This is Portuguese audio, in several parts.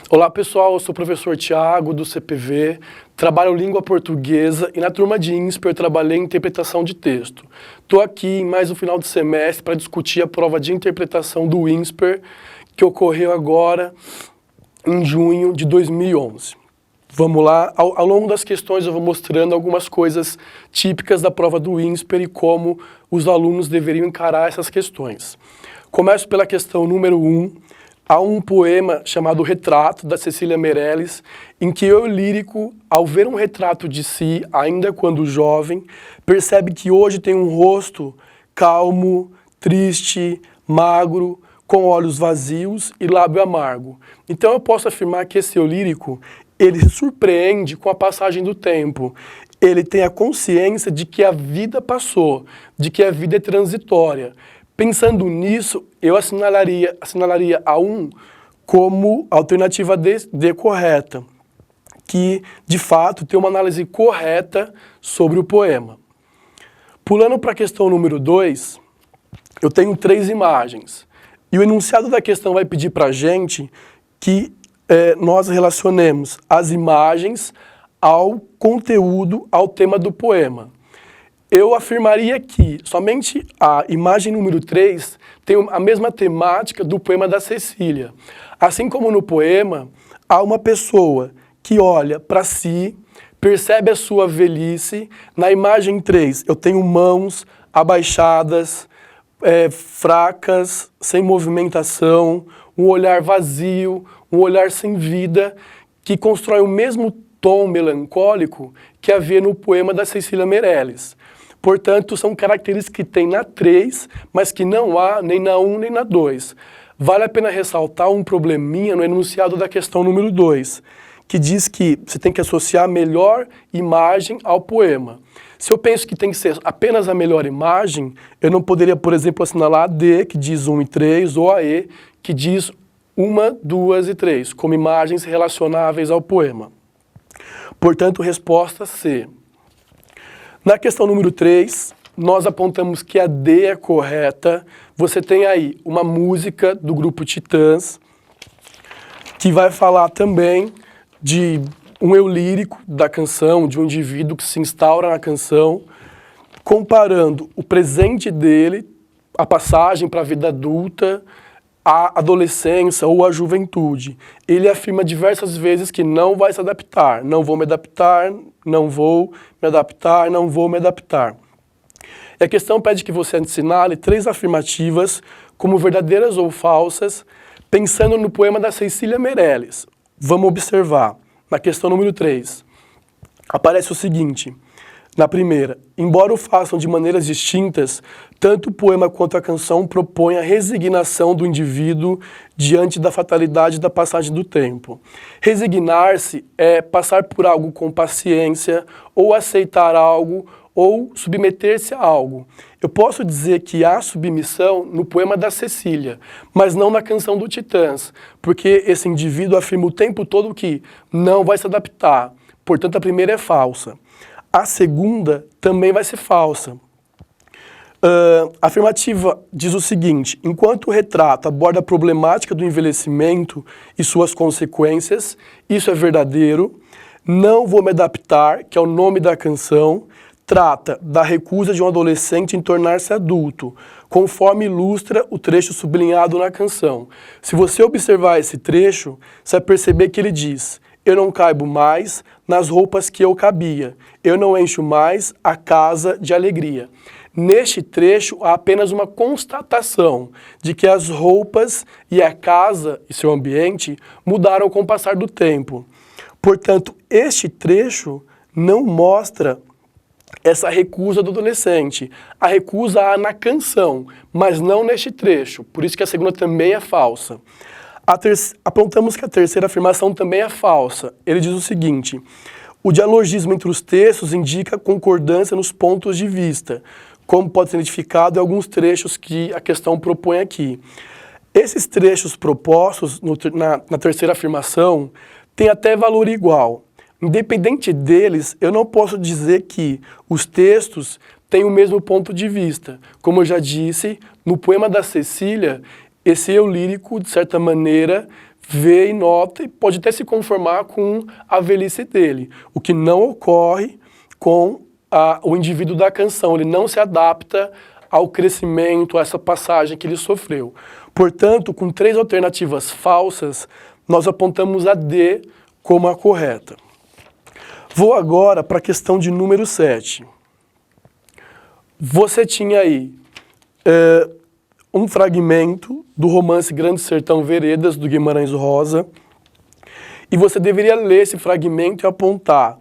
Olá pessoal, eu sou o professor Tiago do CPV, trabalho língua portuguesa e na turma de INSPER eu trabalhei em interpretação de texto. Estou aqui em mais um final de semestre para discutir a prova de interpretação do INSPER que ocorreu agora em junho de 2011. Vamos lá, ao longo das questões eu vou mostrando algumas coisas típicas da prova do INSPER e como os alunos deveriam encarar essas questões. Começo pela questão número 1. Há um poema chamado Retrato, da Cecília Meirelles, em que o lírico, ao ver um retrato de si, ainda quando jovem, percebe que hoje tem um rosto calmo, triste, magro, com olhos vazios e lábio amargo. Então eu posso afirmar que esse eu lírico, ele se surpreende com a passagem do tempo. Ele tem a consciência de que a vida passou, de que a vida é transitória. Pensando nisso, eu assinalaria a 1 como alternativa D correta, que, de fato, tem uma análise correta sobre o poema. Pulando para a questão número 2, eu tenho 3 imagens. E o enunciado da questão vai pedir para a gente que nós relacionemos as imagens ao conteúdo, ao tema do poema. Eu afirmaria que somente a imagem número 3 tem a mesma temática do poema da Cecília. Assim como no poema, há uma pessoa que olha para si, percebe a sua velhice. Na imagem 3, eu tenho mãos abaixadas, fracas, sem movimentação, um olhar vazio, um olhar sem vida, que constrói o mesmo tom melancólico que havia no poema da Cecília Meirelles. Portanto, são características que tem na 3, mas que não há nem na 1 nem na 2. Vale a pena ressaltar um probleminha no enunciado da questão número 2, que diz que você tem que associar a melhor imagem ao poema. Se eu penso que tem que ser apenas a melhor imagem, eu não poderia, por exemplo, assinalar a D, que diz 1 e 3, ou a E, que diz 1, 2 e 3, como imagens relacionáveis ao poema. Portanto, resposta C. Na questão número 3, nós apontamos que a D é correta. Você tem aí uma música do grupo Titãs, que vai falar também de um eu lírico da canção, de um indivíduo que se instaura na canção, comparando o presente dele, a passagem para a vida adulta, a adolescência ou a juventude. Ele afirma diversas vezes que não vai se adaptar, não vou me adaptar, não vou me adaptar, não vou me adaptar. E a questão pede que você assinale 3 afirmativas como verdadeiras ou falsas, pensando no poema da Cecília Meirelles. Vamos observar. Na questão número 3, aparece o seguinte. Na primeira, embora o façam de maneiras distintas, tanto o poema quanto a canção propõem a resignação do indivíduo diante da fatalidade da passagem do tempo. Resignar-se é passar por algo com paciência, ou aceitar algo, ou submeter-se a algo. Eu posso dizer que há submissão no poema da Cecília, mas não na canção do Titãs, porque esse indivíduo afirma o tempo todo que não vai se adaptar. Portanto, a primeira é falsa. A segunda também vai ser falsa. A afirmativa diz o seguinte: enquanto o retrato aborda a problemática do envelhecimento e suas consequências, isso é verdadeiro. Não vou me adaptar, que é o nome da canção, trata da recusa de um adolescente em tornar-se adulto, conforme ilustra o trecho sublinhado na canção. Se você observar esse trecho, você vai perceber que ele diz: eu não caibo mais nas roupas que eu cabia, eu não encho mais a casa de alegria. Neste trecho, há apenas uma constatação de que as roupas e a casa e seu ambiente mudaram com o passar do tempo. Portanto, este trecho não mostra essa recusa do adolescente. A recusa há na canção, mas não neste trecho. Por isso que a segunda também é falsa. Apontamos que a terceira afirmação também é falsa. Ele diz o seguinte: o dialogismo entre os textos indica concordância nos pontos de vista, como pode ser identificado em alguns trechos que a questão propõe aqui. Esses trechos propostos na terceira afirmação têm até valor igual. Independente deles, eu não posso dizer que os textos têm o mesmo ponto de vista. Como eu já disse, no poema da Cecília, esse eu lírico, de certa maneira, vê e nota e pode até se conformar com a velhice dele, o que não ocorre com o indivíduo da canção, ele não se adapta ao crescimento, a essa passagem que ele sofreu. Portanto, com 3 alternativas falsas, nós apontamos a D como a correta. Vou agora para a questão de número 7. Você tinha aí um fragmento do romance Grande Sertão Veredas, do Guimarães Rosa, e você deveria ler esse fragmento e apontar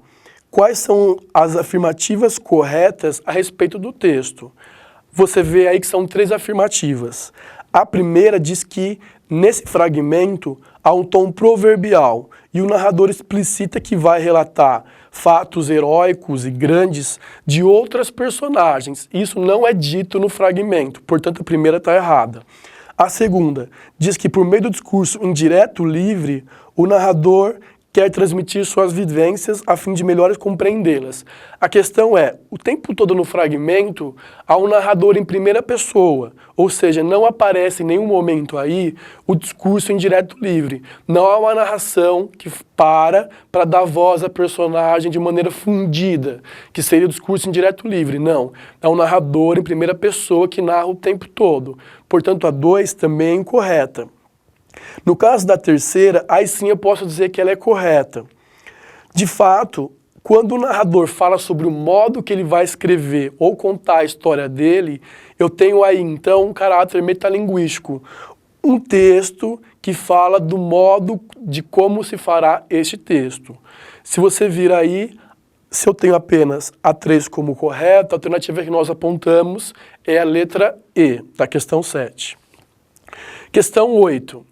quais são as afirmativas corretas a respeito do texto. Você vê aí que são 3 afirmativas. A primeira diz que, nesse fragmento, há um tom proverbial e o narrador explicita que vai relatar fatos heróicos e grandes de outras personagens. Isso não é dito no fragmento, portanto a primeira está errada. A segunda diz que, por meio do discurso indireto livre, o narrador quer transmitir suas vivências a fim de melhor compreendê-las. A questão é, o tempo todo no fragmento, há um narrador em primeira pessoa, ou seja, não aparece em nenhum momento aí o discurso indireto livre. Não há uma narração que para dar voz à personagem de maneira fundida, que seria o discurso indireto livre. Não, é um narrador em primeira pessoa que narra o tempo todo. Portanto, a 2 também é incorreta. No caso da terceira, aí sim eu posso dizer que ela é correta. De fato, quando o narrador fala sobre o modo que ele vai escrever ou contar a história dele, eu tenho aí então um caráter metalinguístico, um texto que fala do modo de como se fará este texto. Se você vir aí, se eu tenho apenas a 3 como correta, a alternativa que nós apontamos é a letra E, da questão 7. Questão 8.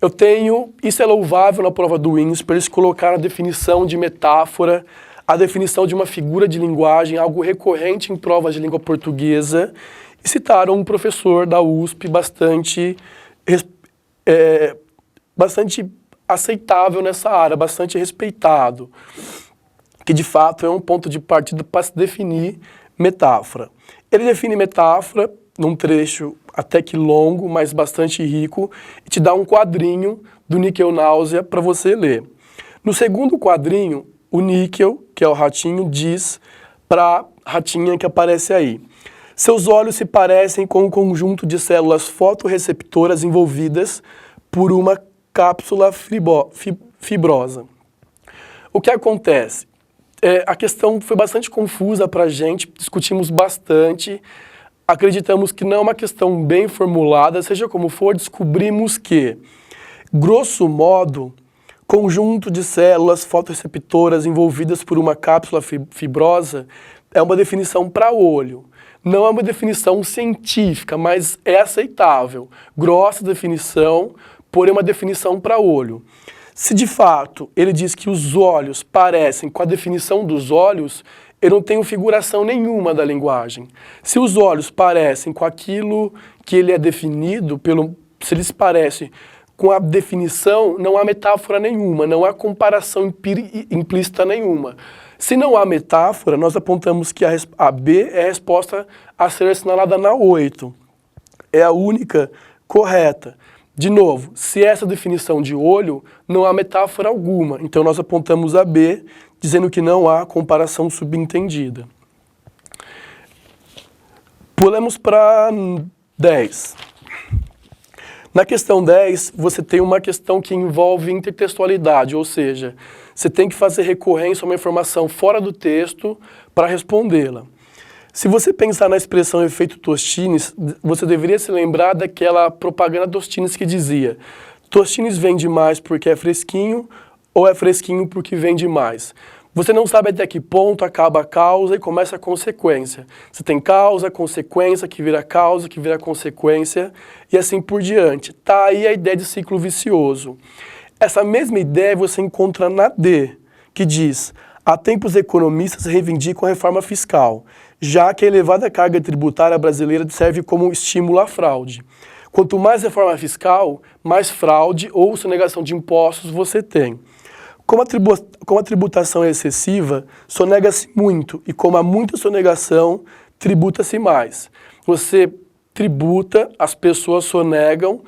Eu tenho, isso é louvável na prova do INSPER, eles colocaram a definição de metáfora, a definição de uma figura de linguagem, algo recorrente em provas de língua portuguesa, e citaram um professor da USP bastante aceitável nessa área, bastante respeitado, que de fato é um ponto de partida para se definir metáfora. Ele define metáfora num trecho até que longo, mas bastante rico, e te dá um quadrinho do Níquel Náusea para você ler. No segundo quadrinho, o Níquel, que é o ratinho, diz para a ratinha que aparece aí: seus olhos se parecem com um conjunto de células fotorreceptoras envolvidas por uma cápsula fibrosa. O que acontece? A questão foi bastante confusa para a gente, discutimos bastante, acreditamos que não é uma questão bem formulada, seja como for, descobrimos que, grosso modo, conjunto de células fotorreceptoras envolvidas por uma cápsula fibrosa é uma definição para olho. Não é uma definição científica, mas é aceitável. Grossa definição, porém uma definição para olho. Se de fato ele diz que os olhos parecem com a definição dos olhos, eu não tenho figuração nenhuma da linguagem. Se os olhos parecem com aquilo que ele é definido, se eles parecem com a definição, não há metáfora nenhuma, não há comparação implícita nenhuma. Se não há metáfora, nós apontamos que a B é a resposta a ser assinalada na 8. É a única correta. De novo, se essa definição de olho, não há metáfora alguma. Então nós apontamos a B, dizendo que não há comparação subentendida. Pulamos para 10. Na questão 10, você tem uma questão que envolve intertextualidade, ou seja, você tem que fazer recorrência a uma informação fora do texto para respondê-la. Se você pensar na expressão efeito Tostines, você deveria se lembrar daquela propaganda Tostines que dizia: Tostines vende mais porque é fresquinho ou é fresquinho porque vende mais. Você não sabe até que ponto acaba a causa e começa a consequência. Você tem causa, consequência, que vira causa, que vira consequência, e assim por diante. Tá aí a ideia de ciclo vicioso. Essa mesma ideia você encontra na D, que diz: há tempos economistas reivindicam a reforma fiscal, já que a elevada carga tributária brasileira serve como estímulo à fraude. Quanto mais reforma fiscal, mais fraude ou sonegação de impostos você tem. Como a tributação é excessiva, sonega-se muito, e como há muita sonegação, tributa-se mais. Você tributa, as pessoas sonegam,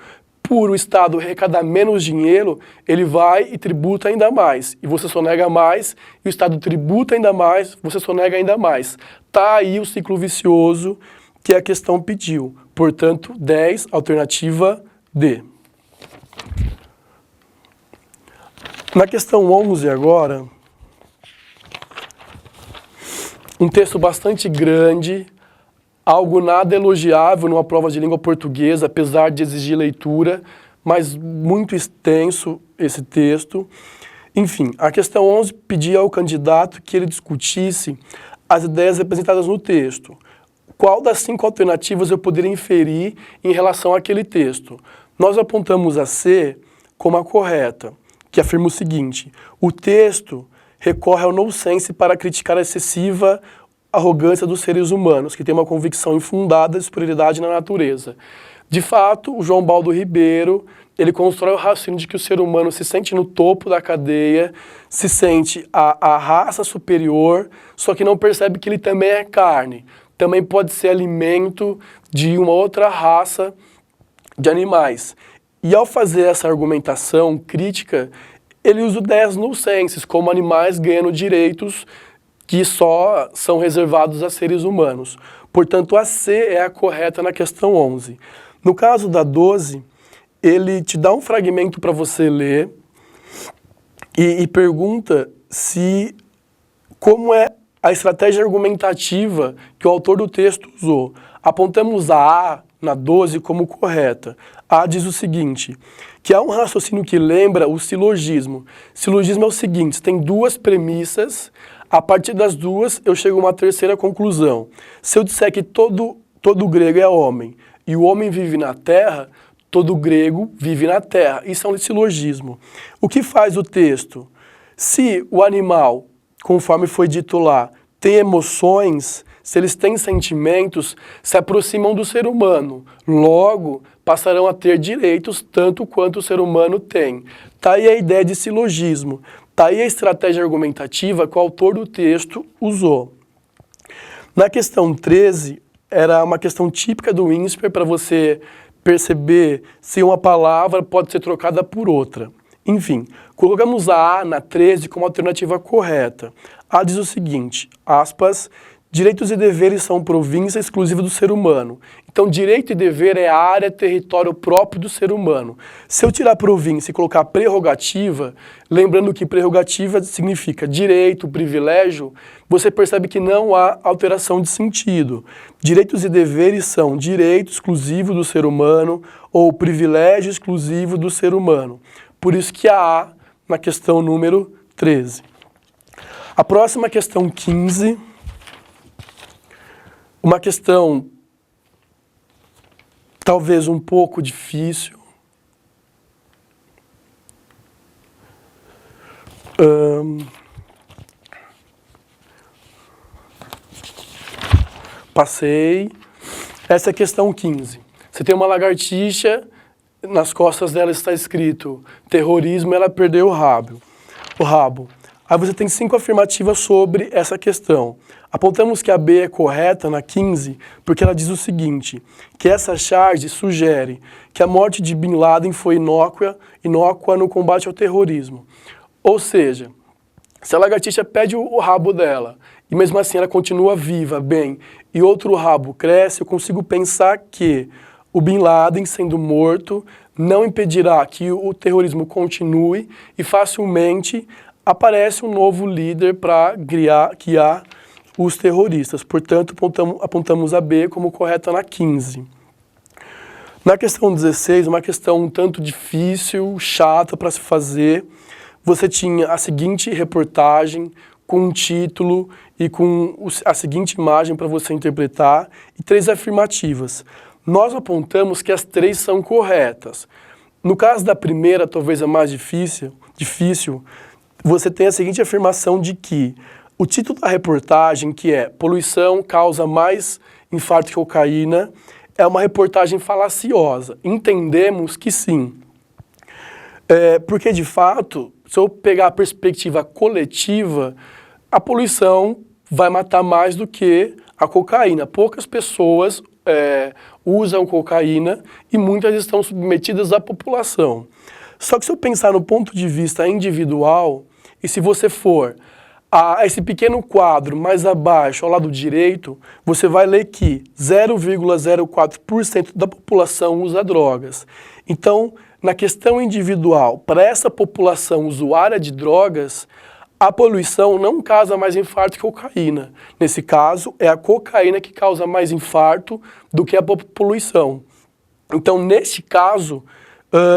por o Estado arrecadar menos dinheiro, ele vai e tributa ainda mais. E você sonega mais, e o Estado tributa ainda mais, você sonega ainda mais. Tá aí o ciclo vicioso que a questão pediu. Portanto, 10, alternativa D. Na questão 11 agora, um texto bastante grande, algo nada elogiável numa prova de língua portuguesa, apesar de exigir leitura, mas muito extenso esse texto. Enfim, a questão 11 pedia ao candidato que ele discutisse as ideias representadas no texto. Qual das 5 alternativas eu poderia inferir em relação àquele texto? Nós apontamos a C como a correta, que afirma o seguinte: o texto recorre ao nonsense para criticar a excessiva arrogância dos seres humanos, que tem uma convicção infundada de superioridade na natureza. De fato, o João Baldo Ribeiro, ele constrói o raciocínio de que o ser humano se sente no topo da cadeia, se sente a raça superior, só que não percebe que ele também é carne, também pode ser alimento de uma outra raça de animais. E ao fazer essa argumentação crítica, ele usa ideias nonsenses, como animais ganhando direitos que só são reservados a seres humanos. Portanto, a C é a correta na questão 11. No caso da 12, ele te dá um fragmento para você ler e pergunta como é a estratégia argumentativa que o autor do texto usou. Apontamos a na 12 como correta. A diz o seguinte, que há um raciocínio que lembra o silogismo. Silogismo é o seguinte: tem 2 premissas, a partir das 2 eu chego a uma terceira conclusão. Se eu disser que todo grego é homem e o homem vive na terra, todo grego vive na terra. Isso é um silogismo. O que faz o texto? Se o animal, conforme foi dito lá, tem emoções, se eles têm sentimentos, se aproximam do ser humano. Logo, passarão a ter direitos tanto quanto o ser humano tem. Tá aí a ideia de silogismo. Tá aí a estratégia argumentativa que o autor do texto usou. Na questão 13, era uma questão típica do INSPER para você perceber se uma palavra pode ser trocada por outra. Enfim, colocamos a A na 13 como alternativa correta. A diz o seguinte, aspas, direitos e deveres são província exclusiva do ser humano. Então, direito e dever é área, território próprio do ser humano. Se eu tirar província e colocar prerrogativa, lembrando que prerrogativa significa direito, privilégio, você percebe que não há alteração de sentido. Direitos e deveres são direito exclusivo do ser humano ou privilégio exclusivo do ser humano. Por isso que a A na questão número 13. A próxima questão 15... uma questão talvez um pouco difícil. Passei. Essa é a questão 15. Você tem uma lagartixa, nas costas dela está escrito terrorismo, ela perdeu o rabo. Aí você tem 5 afirmativas sobre essa questão. Apontamos que a B é correta na 15, porque ela diz o seguinte, que essa charge sugere que a morte de Bin Laden foi inócua no combate ao terrorismo. Ou seja, se a lagartixa pede o rabo dela, e mesmo assim ela continua viva, bem, e outro rabo cresce, eu consigo pensar que o Bin Laden, sendo morto, não impedirá que o terrorismo continue e facilmente aparece um novo líder para guiar os terroristas. Portanto, apontamos a B como correta na 15. Na questão 16, uma questão um tanto difícil, chata para se fazer, você tinha a seguinte reportagem com um título e com a seguinte imagem para você interpretar e 3 afirmativas. Nós apontamos que as 3 são corretas. No caso da primeira, talvez a mais difícil, você tem a seguinte afirmação de que o título da reportagem, que é Poluição causa mais infarto que cocaína, é uma reportagem falaciosa. Entendemos que sim. Porque, de fato, se eu pegar a perspectiva coletiva, a poluição vai matar mais do que a cocaína. Poucas pessoas usam cocaína e muitas estão submetidas à população. Só que se eu pensar no ponto de vista individual, e se você for a esse pequeno quadro mais abaixo, ao lado direito, você vai ler que 0,04% da população usa drogas. Então, na questão individual, para essa população usuária de drogas, a poluição não causa mais infarto que cocaína. Nesse caso, é a cocaína que causa mais infarto do que a poluição. Então, neste caso,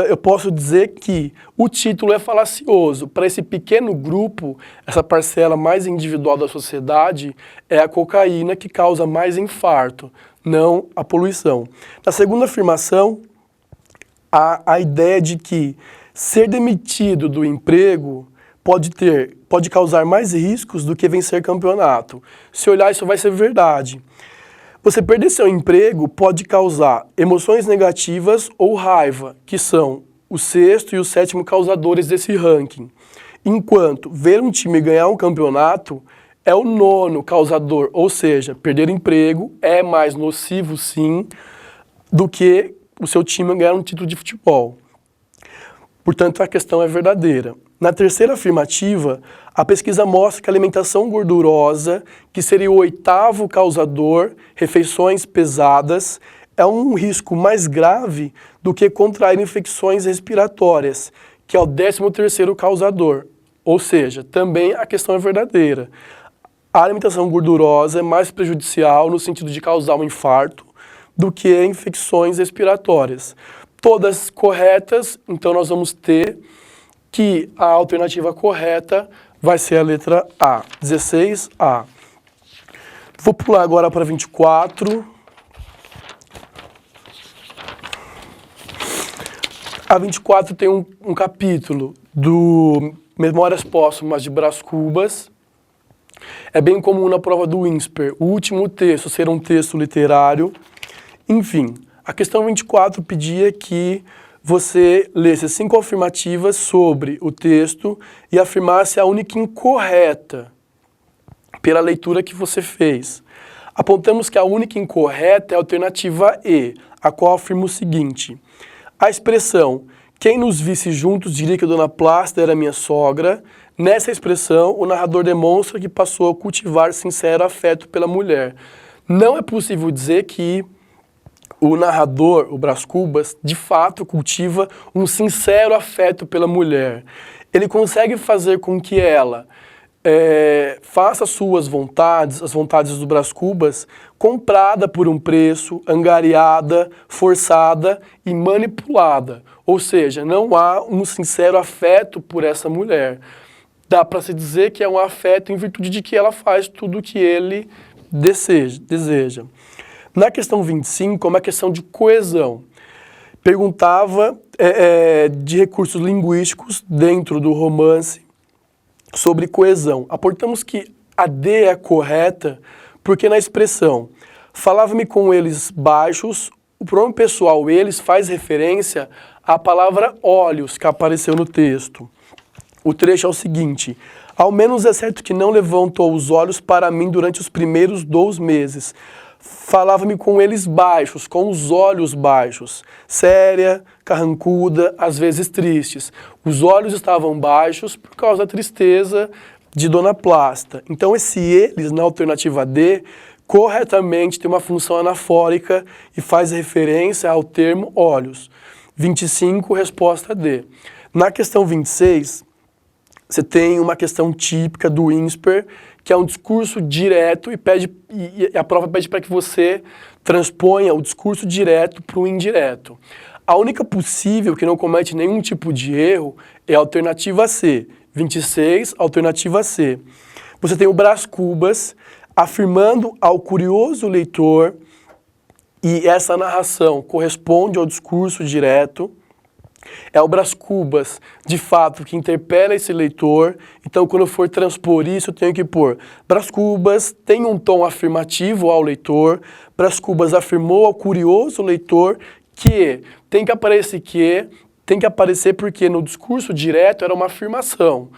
eu posso dizer que o título é falacioso. Para esse pequeno grupo, essa parcela mais individual da sociedade, é a cocaína que causa mais infarto, não a poluição. Na segunda afirmação, a ideia de que ser demitido do emprego pode causar mais riscos do que vencer campeonato. Se olhar, isso vai ser verdade. Você perder seu emprego pode causar emoções negativas ou raiva, que são o sexto e o sétimo causadores desse ranking. Enquanto ver um time ganhar um campeonato é o nono causador, ou seja, perder emprego é mais nocivo, sim, do que o seu time ganhar um título de futebol. Portanto, a questão é verdadeira. Na terceira afirmativa, a pesquisa mostra que a alimentação gordurosa, que seria o oitavo causador, refeições pesadas, é um risco mais grave do que contrair infecções respiratórias, que é o 13º causador. Ou seja, também a questão é verdadeira. A alimentação gordurosa é mais prejudicial no sentido de causar um infarto do que infecções respiratórias. Todas corretas, então nós vamos ter que a alternativa correta vai ser a letra A, 16A. Vou pular agora para 24. A 24 tem um capítulo do Memórias Póstumas de Brás Cubas. É bem comum na prova do INSPER o último texto ser um texto literário. Enfim, a questão 24 pedia que você lesse 5 afirmativas sobre o texto e afirmasse a única incorreta pela leitura que você fez. Apontamos que a única incorreta é a alternativa E, a qual afirma o seguinte: a expressão "quem nos visse juntos diria que a dona Plácida era minha sogra", nessa expressão o narrador demonstra que passou a cultivar sincero afeto pela mulher. Não é possível dizer que o narrador, o Brás Cubas, de fato cultiva um sincero afeto pela mulher. Ele consegue fazer com que ela faça suas vontades, as vontades do Brás Cubas, comprada por um preço, angariada, forçada e manipulada. Ou seja, não há um sincero afeto por essa mulher. Dá para se dizer que é um afeto em virtude de que ela faz tudo o que ele deseja. Na questão 25, é uma questão de coesão. Perguntava de recursos linguísticos dentro do romance sobre coesão. Aportamos que a D é correta porque na expressão "falava-me com eles baixos", o pronome pessoal eles faz referência à palavra olhos que apareceu no texto. O trecho é o seguinte: "Ao menos é certo que não levantou os olhos para mim durante os primeiros 2 meses. Falava-me com eles baixos, com os olhos baixos, séria, carrancuda, às vezes tristes. Os olhos estavam baixos por causa da tristeza de Dona Plácida." Então esse eles, na alternativa D, corretamente tem uma função anafórica e faz referência ao termo olhos. 25, resposta D. Na questão 26, você tem uma questão típica do INSPER, que é um discurso direto e a prova pede para que você transponha o discurso direto para o indireto. A única possível que não comete nenhum tipo de erro é a alternativa C. 26, alternativa C. Você tem o Brás Cubas afirmando ao curioso leitor, e essa narração corresponde ao discurso direto. É o Brás Cubas, de fato, que interpela esse leitor. Então, quando eu for transpor isso, eu tenho que pôr: Brás Cubas tem um tom afirmativo ao leitor. Brás Cubas afirmou ao curioso leitor que tem que aparecer porque no discurso direto era uma afirmação.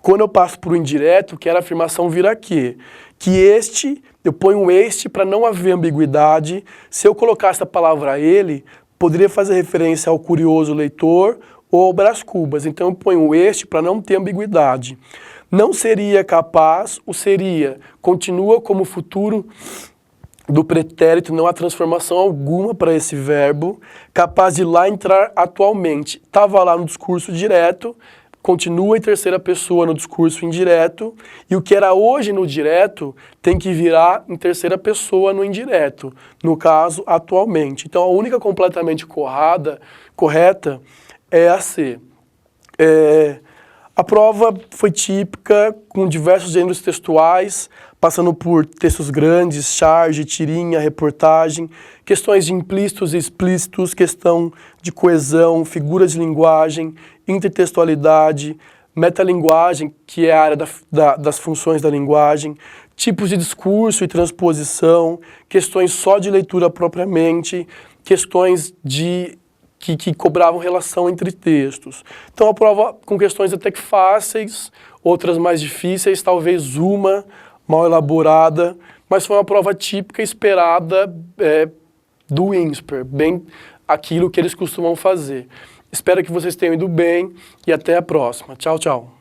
Quando eu passo para o indireto, quero a afirmação vira quê? Que este, eu ponho este para não haver ambiguidade. Se eu colocasse a palavra ele, poderia fazer referência ao curioso leitor ou ao Brás Cubas. Então eu ponho este para não ter ambiguidade. Não seria capaz, o seria continua como futuro do pretérito, não há transformação alguma para esse verbo, capaz de lá entrar atualmente. Estava lá no discurso direto, continua em terceira pessoa no discurso indireto, e o que era hoje no direto tem que virar em terceira pessoa no indireto, no caso, atualmente. Então a única completamente correta é a C. A prova foi típica, com diversos gêneros textuais, passando por textos grandes, charge, tirinha, reportagem, questões de implícitos e explícitos, questão de coesão, figuras de linguagem, intertextualidade, metalinguagem, que é a área das funções da linguagem, tipos de discurso e transposição, questões só de leitura propriamente, questões que cobravam relação entre textos. Então a prova com questões até que fáceis, outras mais difíceis, talvez uma mal elaborada, mas foi uma prova típica esperada do INSPER, bem aquilo que eles costumam fazer. Espero que vocês tenham ido bem e até a próxima. Tchau, tchau.